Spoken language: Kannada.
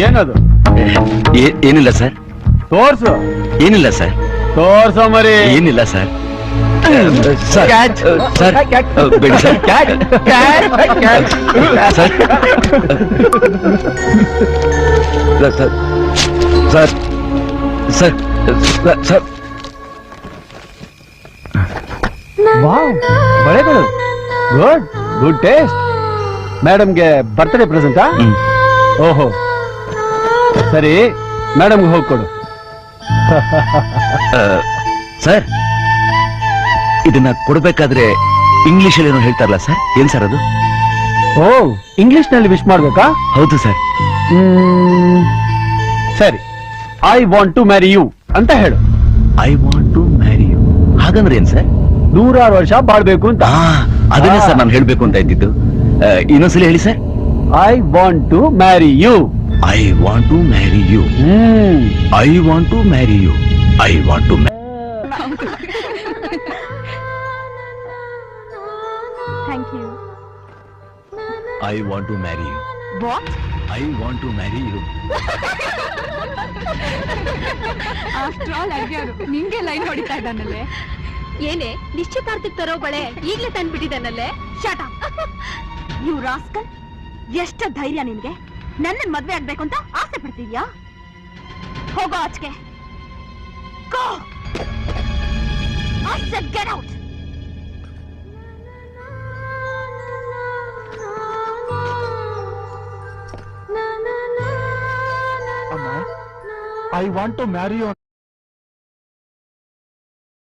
ಏನದು? ಏನಿಲ್ಲ ಸರ್. ತೋರ್ಸು. ಏನಿಲ್ಲ ಸರ್. ತೋರ್ಸೋ ಮರಿ. ಏನಿಲ್ಲ ಸರ್. Sir cat. ಸರ್ ಬೇಡಿ sir. Cat cat cat. Sir sir sir sir. Wow, ಬಳೆಗಳು ಗುಡ್ ಗುಡ್ ಟೇಸ್ಟ್. ಮೇಡಮ್ಗೆ ಬರ್ತ್ಡೇ ಪ್ರೆಸೆಂಟಾ? ಓಹೋ ಸರಿ, ಮೇಡಮ್ಗೆ ಹೋಗ್ಕೊಡು. ಸರ್ ಇದನ್ನ ಕೊಡ್ಬೇಕಾದ್ರೆ ಇಂಗ್ಲಿಷ್ ಅಲ್ಲಿ ಏನೋ ಹೇಳ್ತಾರಲ್ಲ ಸರ್, ಏನ್ ಸರ್ ಅದು? ಓ, ಇಂಗ್ಲಿಷ್ ನಲ್ಲಿ ವಿಶ್ ಮಾಡ್ಬೇಕಾ? ಹೌದು ಸರ್. ಸರಿ, I want to marry you ಅಂತ ಹೇಳು. I want to marry you ಹಾಗಂದ್ರೆ ಏನ್ ಸರ್? 100 ವರ್ಷ ಬಾಳ್ಬೇಕು ಅಂತ. ಅದನ್ನೇ ಸರ್ ನಾನು ಹೇಳ್ಬೇಕು ಅಂತ ಇದ್ದಿದ್ದು. ಇನ್ನೊಂದ್ಸಲಿ ಹೇಳಿ sir. I want to marry you. I want to marry you. I want to marry you. I want to. Thank you. I want to marry you. What? I want to marry you. After all ಅಡ್ಯಾರು ನಿಂಗೆ ಲೈನ್ ಹೊಡಿತಾ ಇದ್ದಾನಲ್ಲೇ. ಏನೇ ನಿಶ್ಚಿತಾರ್ಥಕ್ಕೆ ತರೋ ಬಳೆ ಈಗ್ಲೇ ತಂದ್ಬಿಟ್ಟಿದ್ದಾನಲ್ಲೇ. ಶಾಟ ಯು ರಾಸ್ಕಲ್, ಎಷ್ಟು ಧೈರ್ಯ ನಿನ್ಗೆ? ನನ್ನ ಮದ್ವೆ ಆಗ್ಬೇಕು ಅಂತ ಆಸೆ ಪಡ್ತಿದ್ಯಾ? ಹೋಗೋ ಆಚೆಗೆ. Go. I said get out. I want to marry you.